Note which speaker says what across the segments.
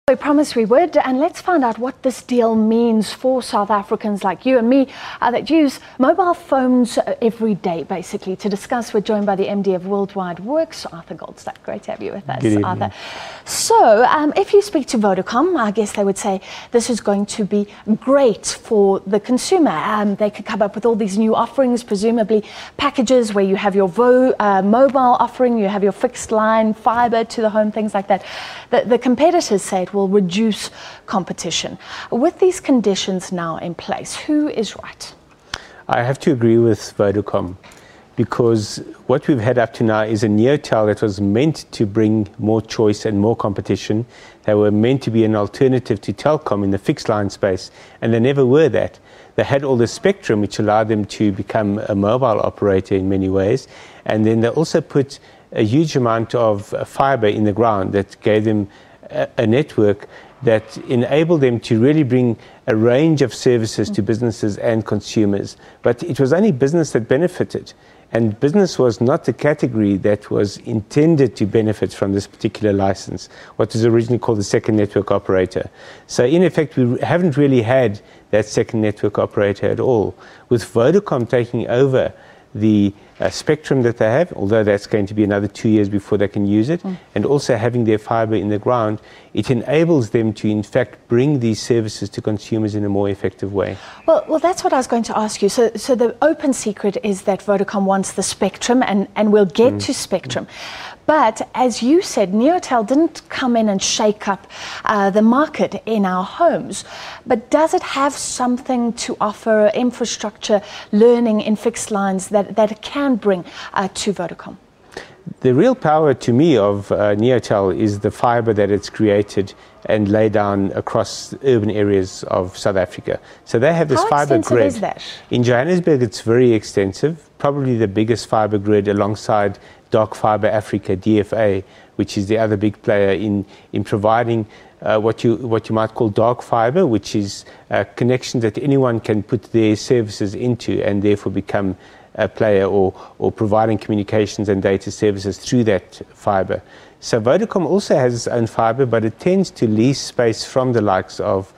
Speaker 1: We promised we would, and let's find out what this deal means for South Africans like you and me that use mobile phones every day, basically. To discuss, we're joined by the MD of Worldwide Works, Arthur Goldstuck. Great to have you with us, Arthur. So, if you speak to Vodacom, I guess they would say this is going to be great for the consumer. They could come up with all these new offerings, presumably packages where you have your mobile offering, you have your fixed line, fibre to the home, things like that. The competitors say it will reduce competition. With these conditions now in place, who is right?
Speaker 2: I have to agree with Vodacom, because what we've had up to now is a Neotel that was meant to bring more choice and more competition. They were meant to be an alternative to Telkom in the fixed line space, and they never were that. They had all the spectrum which allowed them to become a mobile operator in many ways, and then they also put a huge amount of fibre in the ground that gave them a network that enabled them to really bring a range of services to businesses and consumers. But it was only business that benefited, and business was not the category that was intended to benefit from this particular license, what was originally called the second network operator. So in effect, we haven't really had that second network operator at all. With Vodacom taking over the spectrum that they have, although that's going to be another 2 years before they can use it, and also having their fibre in the ground, it enables them to in fact bring these services to consumers in a more effective way.
Speaker 1: Well, that's what I was going to ask you. So the open secret is that Vodacom wants the spectrum, and we'll get to spectrum. But as you said, Neotel didn't come in and shake up the market in our homes. But does it have something to offer, infrastructure, learning in fixed lines that it can bring to Vodacom?
Speaker 2: The real power to me of Neotel is the fibre that it's created and laid down across urban areas of South Africa. So they have this fibre grid.
Speaker 1: How extensive is that?
Speaker 2: In Johannesburg, it's very extensive, probably the biggest fibre grid alongside Dark Fibre Africa, DFA, which is the other big player in providing what you might call dark fibre, which is a connection that anyone can put their services into and therefore become a player or providing communications and data services through that fibre. So Vodacom also has its own fibre, but it tends to lease space from the likes of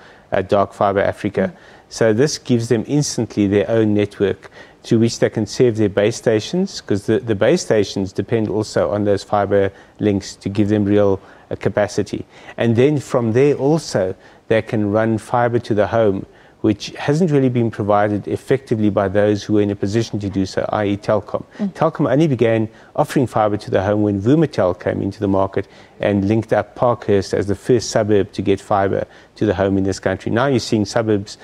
Speaker 2: Dark Fibre Africa. So this gives them instantly their own network through which they can serve their base stations, because the base stations depend also on those fibre links to give them real capacity. And then from there also they can run fibre to the home, which hasn't really been provided effectively by those who are in a position to do so, i.e. Telkom. Telkom only began offering fibre to the home when Vumatel came into the market and linked up Parkhurst as the first suburb to get fibre to the home in this country. Now you're seeing suburbs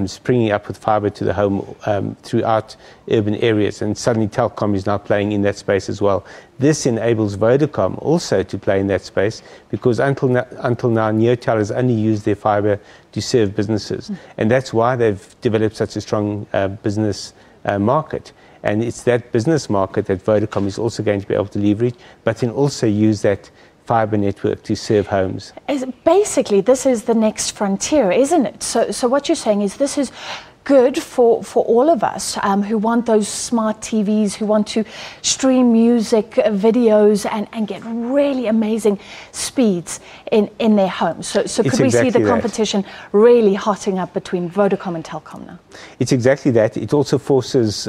Speaker 2: springing up with fibre to the home throughout urban areas, and suddenly Telkom is now playing in that space as well. This enables Vodacom also to play in that space, because until now Neotel has only used their fibre to serve businesses, and that's why they've developed such a strong business market. And it's that business market that Vodacom is also going to be able to leverage, but then also use that fibre network to serve homes.
Speaker 1: Basically, this is the next frontier, isn't it? So what you're saying is this is good for all of us who want those smart TVs, who want to stream music, videos, and get really amazing speeds in their homes. So could we see the competition really hotting up between Vodacom and Telkom now?
Speaker 2: It's exactly that. It also forces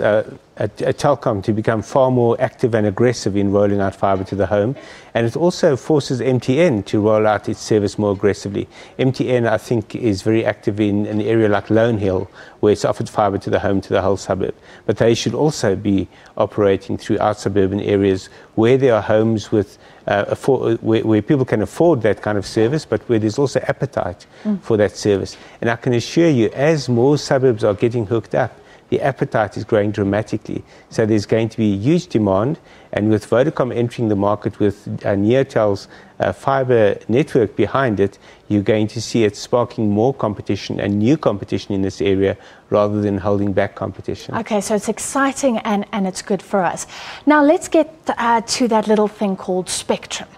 Speaker 2: Telkom to become far more active and aggressive in rolling out fibre to the home, and it also forces MTN to roll out its service more aggressively. MTN, I think, is very active in an area like Lone Hill, where it's offered fibre to the home to the whole suburb. But they should also be operating throughout suburban areas where there are homes with where people can afford that kind of service, but where there's also appetite for that service. And I can assure you, as more suburbs are getting hooked up, the appetite is growing dramatically. So there's going to be huge demand, and with Vodacom entering the market with Neotel's fibre network behind it, you're going to see it sparking more competition and new competition in this area rather than holding back competition.
Speaker 1: Okay, so it's exciting and it's good for us. Now let's get to that little thing called spectrum.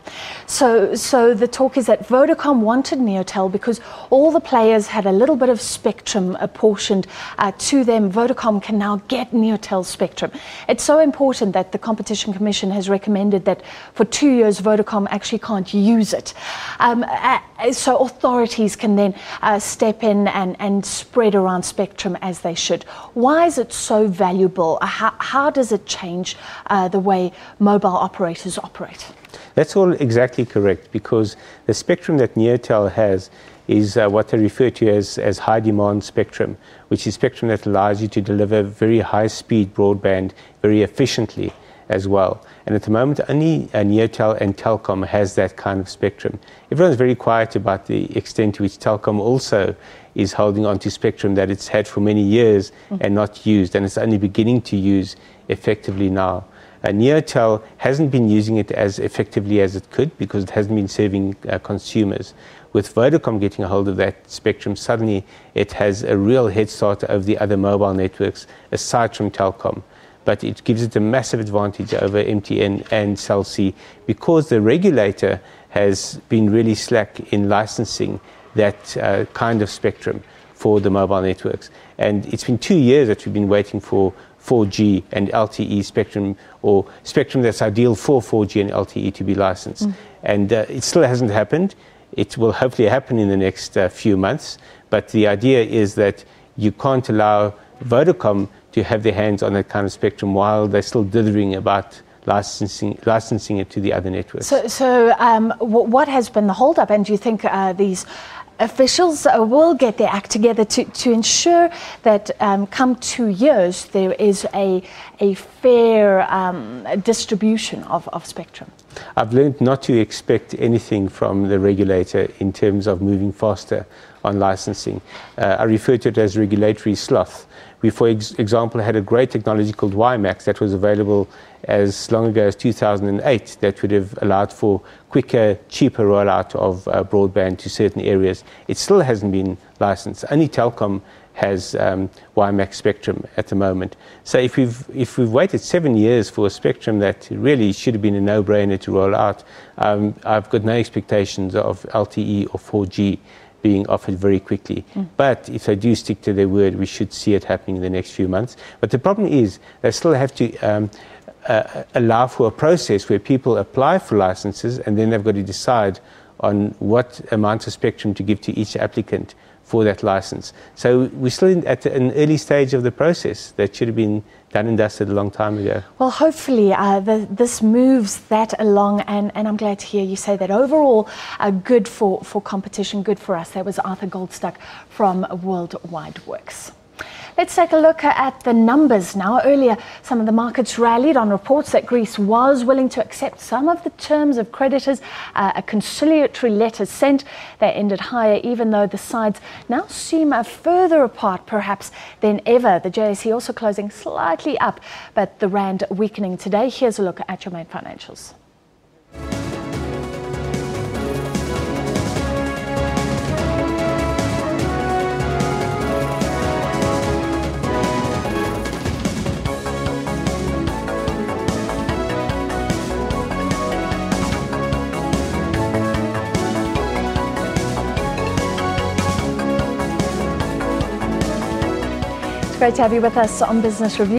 Speaker 1: So the talk is that Vodacom wanted Neotel because all the players had a little bit of spectrum apportioned to them. Vodacom can now get Neotel spectrum. It's so important that the Competition Commission has recommended that for 2 years Vodacom actually can't to use it. So authorities can then step in and spread around spectrum as they should. Why is it so valuable? How does it change the way mobile operators operate?
Speaker 2: That's all exactly correct, because the spectrum that Neotel has is what they refer to as high demand spectrum, which is spectrum that allows you to deliver very high speed broadband very efficiently as well. And at the moment, only Neotel and Telkom has that kind of spectrum. Everyone's very quiet about the extent to which Telkom also is holding on to spectrum that it's had for many years and not used, and it's only beginning to use effectively now. Neotel hasn't been using it as effectively as it could because it hasn't been serving consumers. With Vodacom getting a hold of that spectrum, suddenly it has a real head start over the other mobile networks aside from Telkom. But it gives it a massive advantage over MTN and Cell C because the regulator has been really slack in licensing that kind of spectrum for the mobile networks. And it's been 2 years that we've been waiting for 4G and LTE spectrum, or spectrum that's ideal for 4G and LTE to be licensed. And it still hasn't happened. It will hopefully happen in the next few months. But the idea is that you can't allow Vodacom to have their hands on that kind of spectrum while they're still dithering about licensing it to the other networks.
Speaker 1: So what has been the holdup? And do you think these officials will get their act together to ensure that come 2 years there is a fair distribution of spectrum?
Speaker 2: I've learned not to expect anything from the regulator in terms of moving faster on licensing. I refer to it as regulatory sloth. We, for example, had a great technology called WiMAX that was available as long ago as 2008 that would have allowed for quicker, cheaper rollout of broadband to certain areas. It still hasn't been licensed. Only Telkom has WiMAX spectrum at the moment. So if we've waited 7 years for a spectrum that really should have been a no-brainer to roll out, I've got no expectations of LTE or 4G being offered very quickly. But if they do stick to their word, we should see it happening in the next few months. But the problem is they still have to allow for a process where people apply for licenses and then they've got to decide on what amount of spectrum to give to each applicant for that license. So we're still at an early stage of the process that should have been done and dusted a long time ago.
Speaker 1: Well, hopefully this moves that along, and I'm glad to hear you say that. Overall, good for competition, good for us. That was Arthur Goldstuck from Worldwide Works. Let's take a look at the numbers now. Earlier, some of the markets rallied on reports that Greece was willing to accept some of the terms of creditors. A conciliatory letter sent. They ended higher, even though the sides now seem further apart, perhaps, than ever. The JSE also closing slightly up, but the rand weakening today. Here's a look at your main financials. Great to have you with us on Business Review.